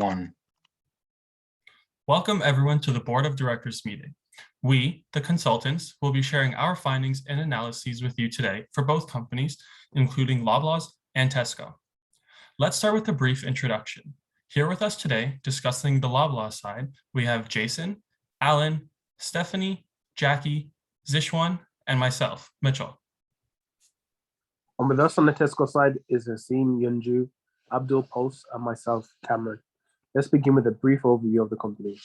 1. Welcome everyone to the Board of Directors meeting. We, the consultants, will be sharing our findings and analyses with you today for both companies, including Loblaws and Tesco. Let's start with a brief introduction. Here with us today, discussing the Loblaws side, we have Jason, Alan, Stephanie, Jackie, Zishwan, and myself, Mitchell. And with us on the Tesco side is Hasim Yunju, Abdul Post, and myself, Cameron. Let's begin with a brief overview of the company.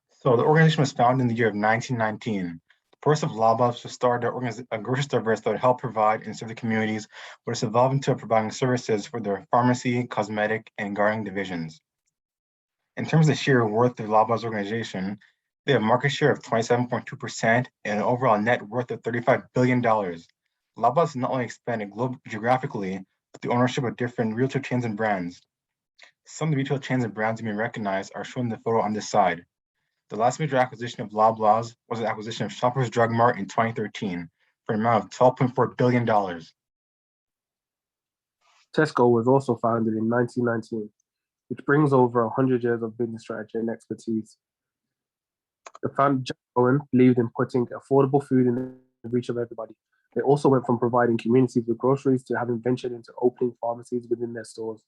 So the organization was founded in the year of 1919. The purpose of Loblaws was to start a grocery store business that would help provide and serve the communities, but it's evolved into providing services for their pharmacy, cosmetic, and gardening divisions. In terms of the sheer worth of the Loblaws organization, they have a market share of 27.2% and an overall net worth of $35 billion. Loblaws has not only expanded geographically, but the ownership of different retail chains and brands. Some of the retail chains and brands you may recognize are shown in the photo on this side. The last major acquisition of Loblaws was the acquisition of Shoppers Drug Mart in 2013 for an amount of $12.4 billion. Tesco was also founded in 1919, which brings over 100 years of business strategy and expertise. The founder, Jack Owen, believed in putting affordable food in the reach of everybody. They also went from providing communities with groceries to having ventured into opening pharmacies within their stores,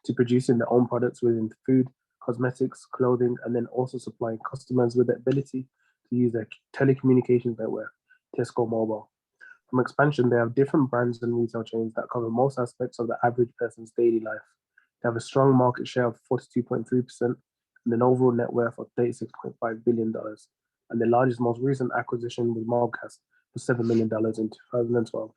to producing their own products within food, cosmetics, clothing, and then also supplying customers with the ability to use their telecommunications network, Tesco Mobile. From expansion, they have different brands and retail chains that cover most aspects of the average person's daily life. They have a strong market share of 42.3% and an overall net worth of $36.5 billion. And the largest, most recent acquisition was Mobcast for $7 million in 2012.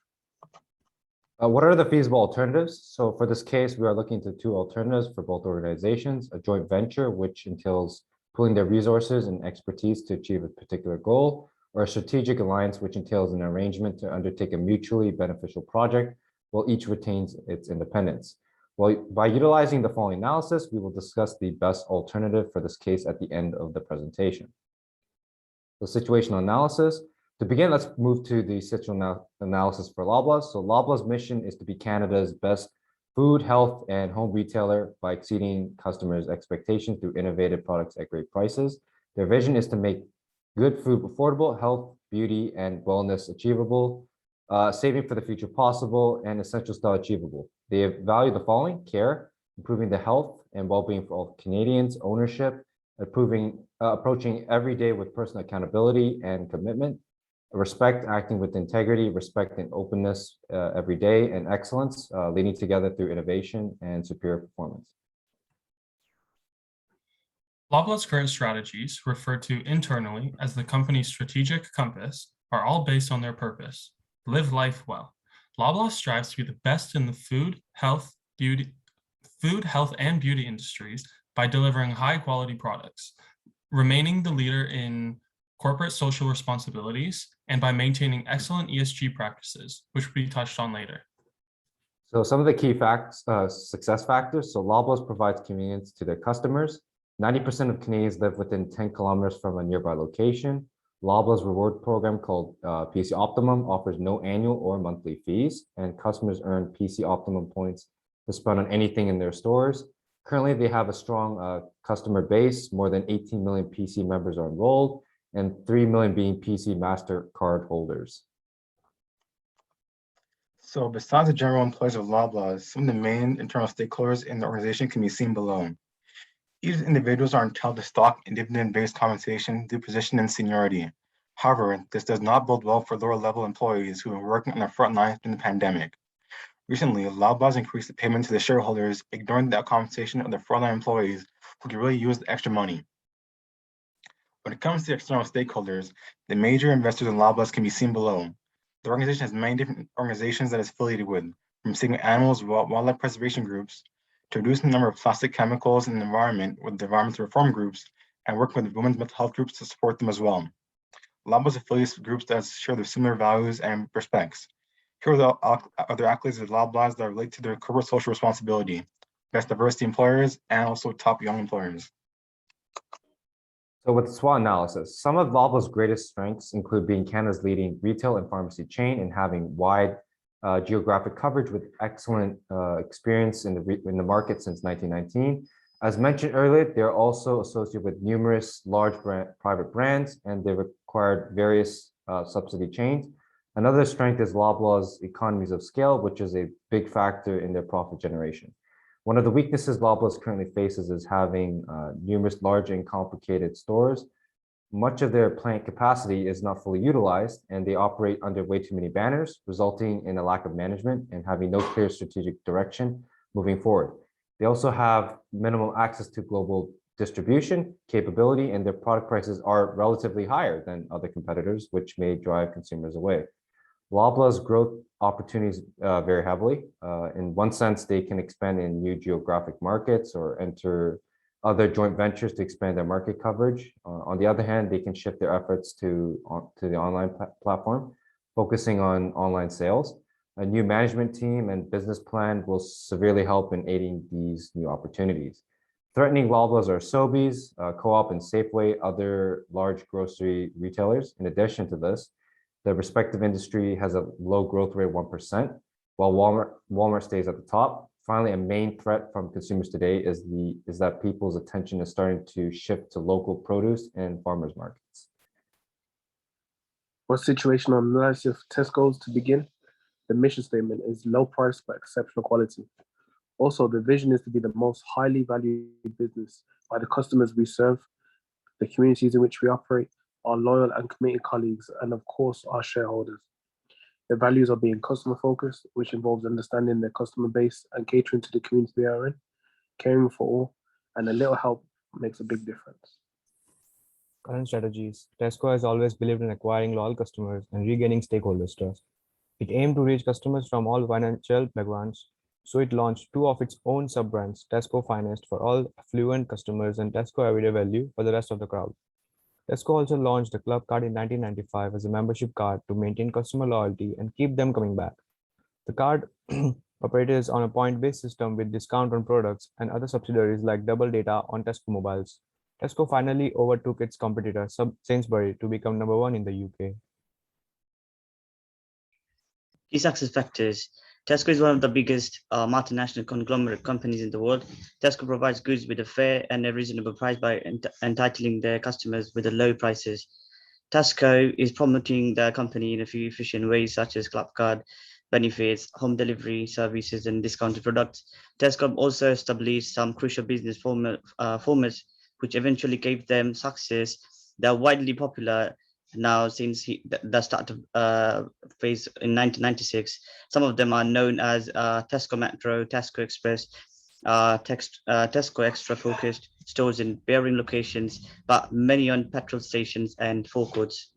What are the feasible alternatives? So for this case, we are looking into two alternatives for both organizations: a joint venture, which entails pooling their resources and expertise to achieve a particular goal, or a strategic alliance, which entails an arrangement to undertake a mutually beneficial project while each retains its independence. Well, by utilizing the following analysis, we will discuss the best alternative for this case at the end of the presentation. The situational analysis. To begin, let's move to the situational analysis for Loblaws. So Loblaws' mission is to be Canada's best food, health, and home retailer by exceeding customers' expectations through innovative products at great prices. Their vision is to make good food affordable, health, beauty, and wellness achievable, saving for the future possible, and essential style achievable. They value the following: care, improving the health and well-being for all Canadians, ownership, approaching every day with personal accountability and commitment, respect, acting with integrity, respect and openness every day, and excellence, leading together through innovation and superior performance. Loblaws' current strategies, referred to internally as the company's strategic compass, are all based on their purpose: live life well. Loblaws strives to be the best in the food, health, and beauty industries by delivering high-quality products, remaining the leader in corporate social responsibilities, and by maintaining excellent ESG practices, which will be touched on later. So some of the key success factors. So Loblaws provides convenience to their customers. 90% of Canadians live within 10 kilometers from a nearby location. Loblaws reward program called PC Optimum offers no annual or monthly fees, and customers earn PC Optimum points to spend on anything in their stores. Currently, they have a strong customer base. More than 18 million PC members are enrolled, and 3 million being PC MasterCard holders. So besides the general employees of Loblaws, some of the main internal stakeholders in the organization can be seen below. These individuals are entitled to stock and dividend-based compensation due to position and seniority. However, this does not bode well for lower-level employees who are working on the front lines during the pandemic. Recently, Loblaws increased the payment to the shareholders, ignoring the compensation of the frontline employees who could really use the extra money. When it comes to external stakeholders, the major investors in Loblaws can be seen below. The organization has many different organizations that it's affiliated with, from saving animals, wildlife preservation groups, to reducing the number of plastic chemicals in the environment with the environmental reform groups, and working with women's mental health groups to support them as well. Loblaws affiliates groups that share their similar values and respects. Here are the other accolades of Loblaws that relate to their corporate social responsibility: best diversity employers, and also top young employers. So with SWOT analysis, some of Loblaws' greatest strengths include being Canada's leading retail and pharmacy chain and having wide geographic coverage with excellent experience in the market since 1919. As mentioned earlier, they're also associated with numerous large private brands, and they've acquired various subsidy chains. Another strength is Loblaw's economies of scale, which is a big factor in their profit generation. One of the weaknesses Loblaws currently faces is having numerous large and complicated stores. Much of their plant capacity is not fully utilized, and they operate under way too many banners, resulting in a lack of management and having no clear strategic direction moving forward. They also have minimal access to global distribution capability, and their product prices are relatively higher than other competitors, which may drive consumers away. Loblaw's growth opportunities vary heavily. In one sense, they can expand in new geographic markets or enter other joint ventures to expand their market coverage. On the other hand, they can shift their efforts to the online platform, focusing on online sales. A new management team and business plan will severely help in aiding these new opportunities. Threatening Loblaws are Sobeys, Co-op and Safeway, other large grocery retailers. In addition to this, the respective industry has a low growth rate of 1%, while Walmart stays at the top. Finally, a main threat from consumers today is that people's attention is starting to shift to local produce and farmers markets. For situational analysis of Tesco's to begin, the mission statement is low price but exceptional quality. Also, the vision is to be the most highly valued business by the customers we serve, the communities in which we operate, our loyal and committed colleagues, and of course, our shareholders. The values are being customer focused, which involves understanding their customer base and catering to the community they are in, caring for all, and a little help makes a big difference. Current strategies. Tesco has always believed in acquiring loyal customers and regaining stakeholders' trust. It aimed to reach customers from all financial backgrounds, so it launched two of its own sub-brands, Tesco Finest for all affluent customers and Tesco Everyday Value for the rest of the crowd. Tesco also launched the Club Card in 1995 as a membership card to maintain customer loyalty and keep them coming back. The card operates on a point-based system with discount on products and other subsidiaries like double data on Tesco mobiles. Tesco finally overtook its competitor, Sainsbury, to become number one in the UK. Key success factors. Tesco is one of the biggest multinational conglomerate companies in the world. Tesco provides goods with a fair and a reasonable price by entitling their customers with the low prices. Tesco is promoting the company in a few efficient ways, such as Club Card, benefits, home delivery services, and discounted products. Tesco also established some crucial business formats, which eventually gave them success. They are widely popular now since the start of phase in 1996. Some of them are known as Tesco Metro, Tesco Express, Tesco Extra focused stores in varying locations, but many on petrol stations and forecourts.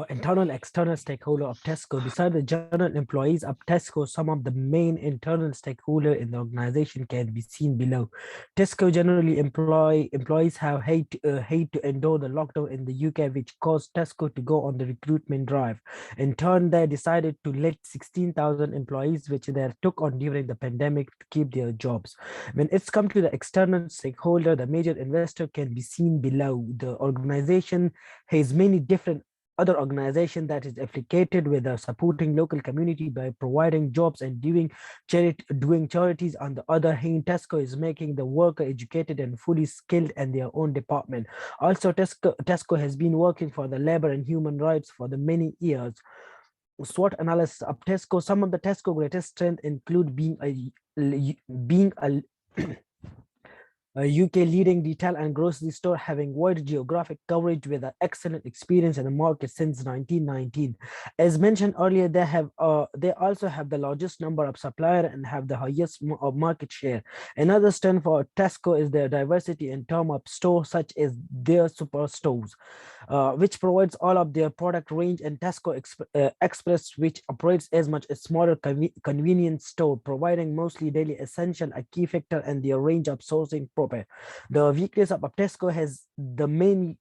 Internal external stakeholder of Tesco. Besides the general employees of Tesco, some of the main internal stakeholders in the organization can be seen below. Tesco generally employees have hate to endure the lockdown in the UK, which caused Tesco to go on the recruitment drive. In turn, they decided to let 16,000 employees, which they took on during the pandemic, to keep their jobs. When it's come to the external stakeholder, the major investor can be seen below. The organization has many different other organization that is affiliated with supporting local community by providing jobs and doing charities. On the other hand, Tesco is making the worker educated and fully skilled in their own department. Also, Tesco has been working for the labor and human rights for the many years. SWOT analysis of Tesco. Some of the Tesco greatest strengths include being a UK leading retail and grocery store, having wide geographic coverage with an excellent experience in the market since 1919. As mentioned earlier, they also have the largest number of suppliers and have the highest market share. Another strength for Tesco is their diversity in terms of stores, such as their superstores, which provides all of their product range, and Tesco Express, which operates as much as smaller convenience store, providing mostly daily essential, a key factor in their range of sourcing. The weakness of Tesco has the main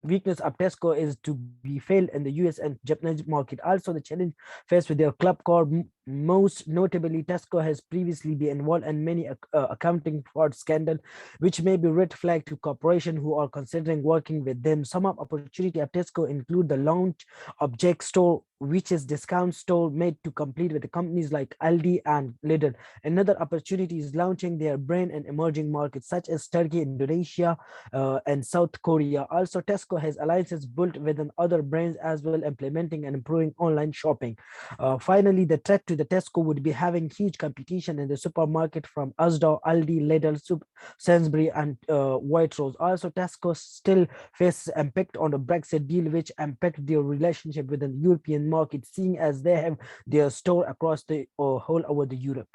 weakness of Tesco is to be failed in the US and Japanese market. Also, the challenge faced with their Club Card Most notably, Tesco has previously been involved in many accounting fraud scandal, which may be red flag to corporations who are considering working with them. Some of opportunity at Tesco include the launch of MGAC store, which is discount store made to compete with the companies like Aldi and Lidl. Another opportunity is launching their brand in emerging markets such as Turkey, Indonesia, and South Korea. Also, Tesco has alliances built within other brands as well, implementing and improving online shopping. Finally, the threat to the Tesco would be having huge competition in the supermarket from Asda, Aldi, Lidl, Sainsbury, and Waitrose. Also, Tesco still faces impact on the Brexit deal, which impact their relationship with the European market, seeing as they have their store across the whole over the Europe.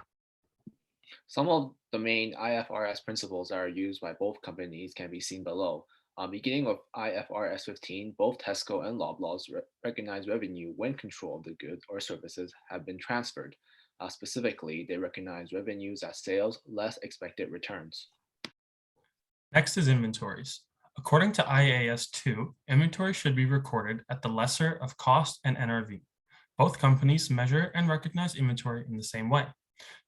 Some of the main IFRS principles that are used by both companies can be seen below. Beginning with IFRS 15, both Tesco and Loblaws recognize revenue when control of the goods or services have been transferred. Specifically, they recognize revenues as sales less expected returns. Next is inventories. According to IAS2, inventory should be recorded at the lesser of cost and NRV. Both companies measure and recognize inventory in the same way.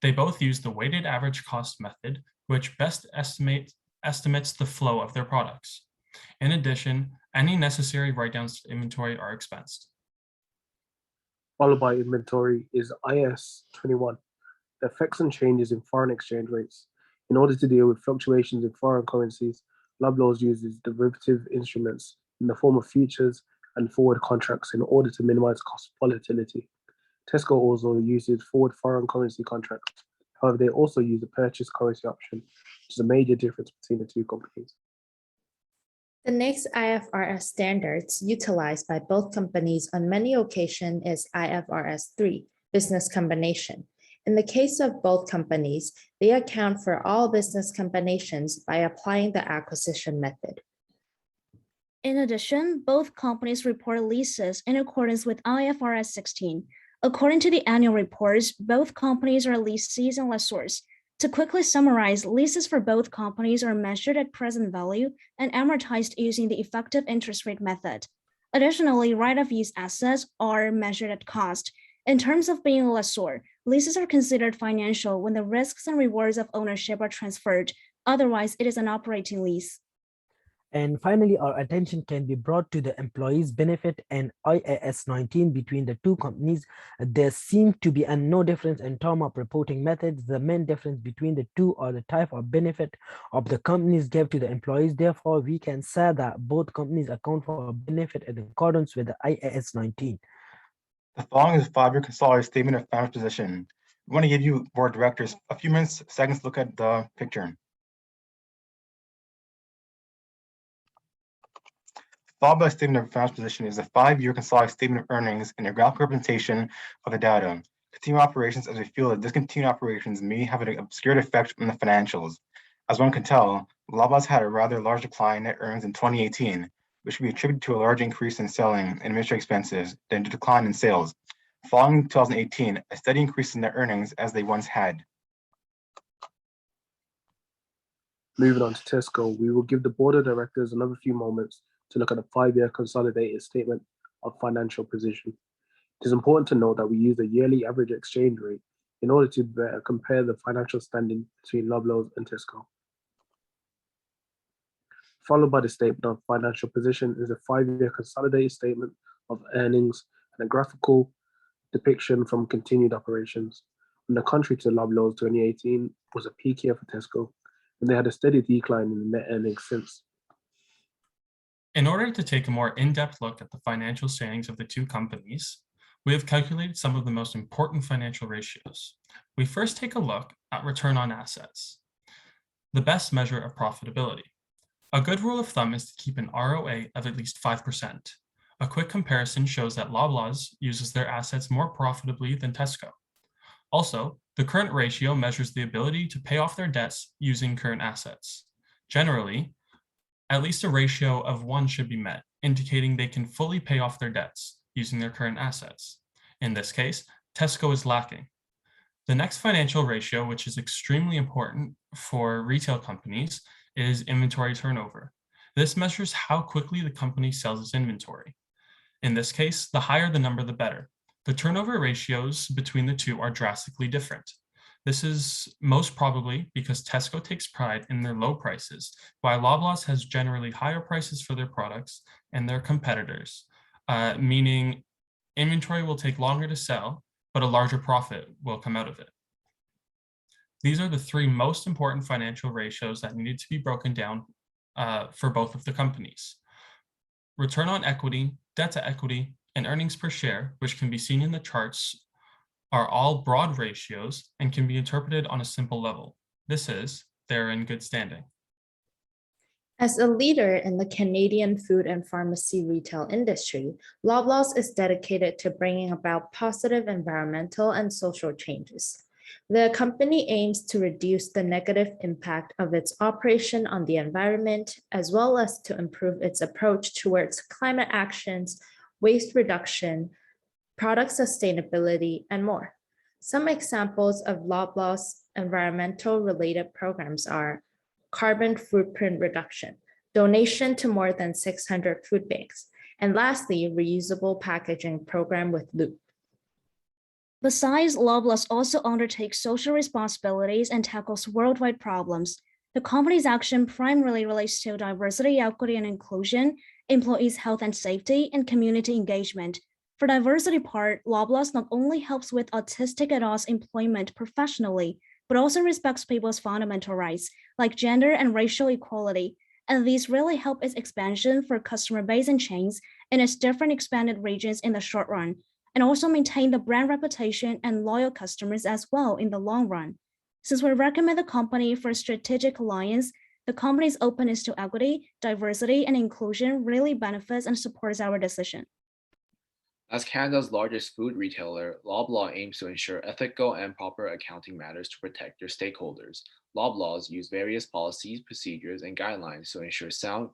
They both use the weighted average cost method, which best estimates the flow of their products. In addition, any necessary write-downs to inventory are expensed. Followed by inventory is IS21, the effects and changes in foreign exchange rates. In order to deal with fluctuations in foreign currencies, Loblaws uses derivative instruments in the form of futures and forward contracts in order to minimize cost volatility. Tesco also uses forward foreign currency contracts. However, they also use a purchase currency option, which is a major difference between the two companies. The next IFRS standards utilized by both companies on many occasions is IFRS 3, business combination. In the case of both companies, they account for all business combinations by applying the acquisition method. In addition, both companies report leases in accordance with IFRS 16. According to the annual reports, both companies are lessees and lessors. To quickly summarize, leases for both companies are measured at present value and amortized using the effective interest rate method. Additionally, right-of-use assets are measured at cost. In terms of being a lessor, leases are considered financial when the risks and rewards of ownership are transferred. Otherwise, it is an operating lease. And finally, our attention can be brought to the employees' benefit and IAS 19 between the two companies. There seems to be no difference in terms of reporting methods. The main difference between the two are the type of benefit of the companies give to the employees. Therefore, we can say that both companies account for a benefit in accordance with the IAS 19. The following is a 5-year consolidated statement of financial position. We want to give you board directors a few seconds to look at the picture. Followed by a statement of financial position is a 5-year consolidated statement of earnings and a graphical representation of the data. Continuing operations, as we feel that discontinued operations may have an obscured effect on the financials. As one can tell, Loblaws had a rather large decline in net earnings in 2018, which should be attributed to a large increase in selling and administrative expenses than a decline in sales. Following 2018, a steady increase in net earnings as they once had. Moving on to Tesco, we will give the board of directors another few moments to look at a 5-year consolidated statement of financial position. It is important to note that we use a yearly average exchange rate in order to better compare the financial standing between Loblaws and Tesco. Followed by the statement of financial position is a 5-year consolidated statement of earnings and a graphical depiction from continued operations. On the contrary to Loblaws, 2018 was a peak year for Tesco, and they had a steady decline in net earnings since. In order to take a more in-depth look at the financial standings of the two companies, we have calculated some of the most important financial ratios. We first take a look at return on assets, the best measure of profitability. A good rule of thumb is to keep an ROA of at least 5%. A quick comparison shows that Loblaws uses their assets more profitably than Tesco. Also, the current ratio measures the ability to pay off their debts using current assets. Generally, at least a ratio of 1 should be met, indicating they can fully pay off their debts using their current assets. In this case, Tesco is lacking. The next financial ratio, which is extremely important for retail companies, is inventory turnover. This measures how quickly the company sells its inventory. In this case, the higher the number, the better. The turnover ratios between the two are drastically different. This is most probably because Tesco takes pride in their low prices, while Loblaws has generally higher prices for their products and their competitors, meaning inventory will take longer to sell, but a larger profit will come out of it. These are the three most important financial ratios that needed to be broken down for both of the companies. Return on equity, debt to equity, and earnings per share, which can be seen in the charts, are all broad ratios and can be interpreted on a simple level. This is, they're in good standing. As a leader in the Canadian food and pharmacy retail industry, Loblaws is dedicated to bringing about positive environmental and social changes. The company aims to reduce the negative impact of its operation on the environment, as well as to improve its approach towards climate actions, waste reduction, product sustainability, and more. Some examples of Loblaws' environmental related programs are carbon footprint reduction, donation to more than 600 food banks, and lastly, reusable packaging program with Loop. Besides, Loblaws also undertakes social responsibilities and tackles worldwide problems. The company's action primarily relates to diversity, equity, and inclusion, employees' health and safety, and community engagement. For diversity part, Loblaws not only helps with autistic adults' employment professionally, but also respects people's fundamental rights, like gender and racial equality, and these really help its expansion for customer base and chains in its different expanded regions in the short run, and also maintain the brand reputation and loyal customers as well in the long run. Since we recommend the company for a strategic alliance, the company's openness to equity, diversity, and inclusion really benefits and supports our decision. As Canada's largest food retailer, Loblaw aims to ensure ethical and proper accounting matters to protect their stakeholders. Loblaws use various policies, procedures, and guidelines to ensure sound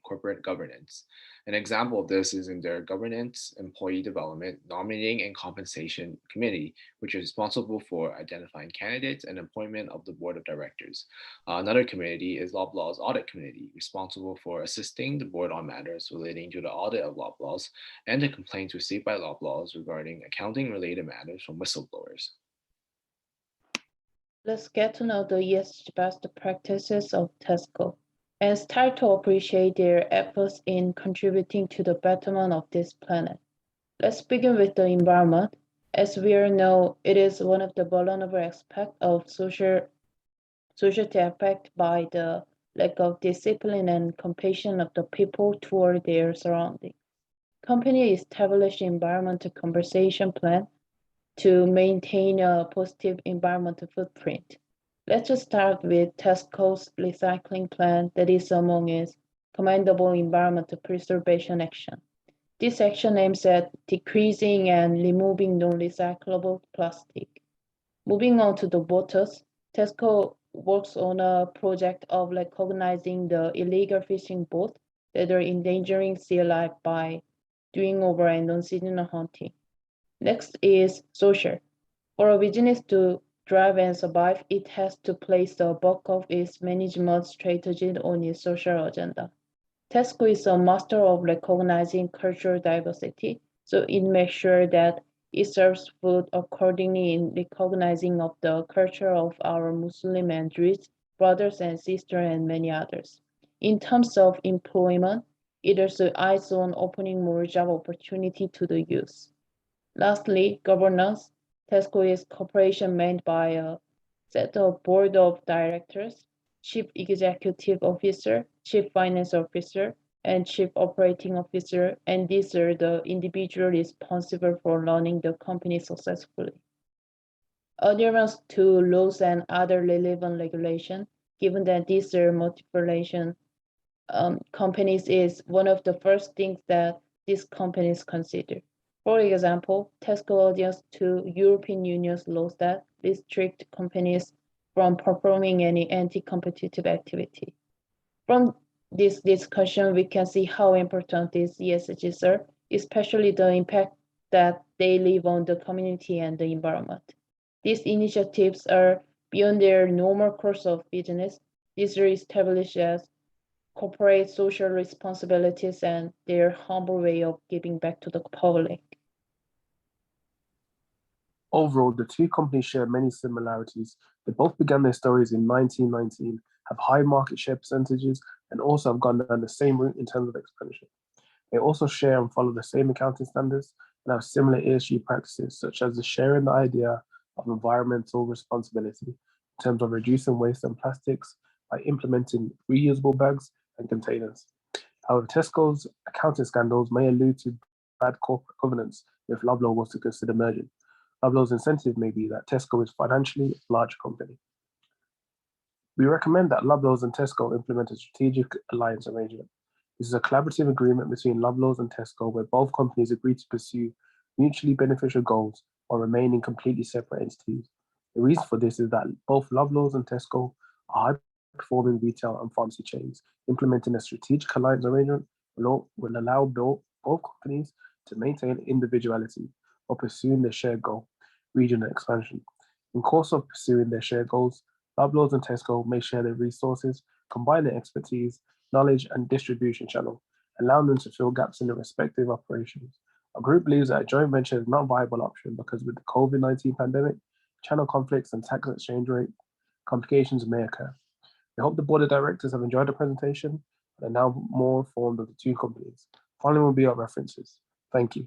corporate governance. An example of this is in their Governance, Employee Development, Nominating, and Compensation Committee, which is responsible for identifying candidates and appointment of the board of directors. Another committee is Loblaw's Audit Committee, responsible for assisting the board on matters relating to the audit of Loblaws and the complaints received by Loblaws regarding accounting-related matters from whistleblowers. Let's get to know the ESG best practices of Tesco and start to appreciate their efforts in contributing to the betterment of this planet. Let's begin with the environment. As we all know, it is one of the vulnerable aspects of society affected by the lack of discipline and compassion of the people toward their surroundings. Company established environmental compensation plan to maintain a positive environmental footprint. Let's just start with Tesco's recycling plan that is among its commendable environmental preservation action. This action aims at decreasing and removing non-recyclable plastic. Moving on to the waters, Tesco works on a project of recognizing the illegal fishing boats that are endangering sea life by doing over and non-seasonal hunting. Next is social. For a business to thrive and survive, it has to place the bulk of its management strategy on its social agenda. Tesco is a master of recognizing cultural diversity, so it makes sure that it serves food accordingly in recognizing of the culture of our Muslim and Jewish brothers and sisters and many others. In terms of employment, it also eyes on opening more job opportunity to the youth. Lastly, governance. Tesco is a corporation made by a set of board of directors, chief executive officer, chief finance officer, and chief operating officer, and these are the individuals responsible for running the company successfully. Adherence to laws and other relevant regulations, given that these are multi-relation companies, is one of the first things that these companies consider. For example, Tesco adheres to European Union's laws that restrict companies from performing any anti-competitive activity. From this discussion, we can see how important these ESGs are, especially the impact that they leave on the community and the environment. These initiatives are beyond their normal course of business. These are established as corporate social responsibilities and their humble way of giving back to the public. Overall, the two companies share many similarities. They both began their stories in 1919, have high market share percentages, and also have gone down the same route in terms of expansion. They also share and follow the same accounting standards and have similar ESG practices, such as the sharing the idea of environmental responsibility in terms of reducing waste and plastics by implementing reusable bags and containers. However, Tesco's accounting scandals may allude to bad corporate governance if Loblaw was to consider merging. Loblaw's incentive may be that Tesco is financially a large company. We recommend that Loblaws and Tesco implement a strategic alliance arrangement. This is a collaborative agreement between Loblaws and Tesco where both companies agree to pursue mutually beneficial goals while remaining completely separate entities. The reason for this is that both Loblaws and Tesco are high-performing retail and pharmacy chains. Implementing a strategic alliance arrangement will allow both companies to maintain individuality while pursuing their shared goal, regional expansion. In course of pursuing their shared goals, Loblaws and Tesco may share their resources, combine their expertise, knowledge, and distribution channel, allowing them to fill gaps in their respective operations. Our group believes that a joint venture is not a viable option because with the COVID-19 pandemic, channel conflicts and tax exchange rate complications may occur. We hope the board of directors have enjoyed the presentation and are now more informed of the two companies. Following will be our references. Thank you.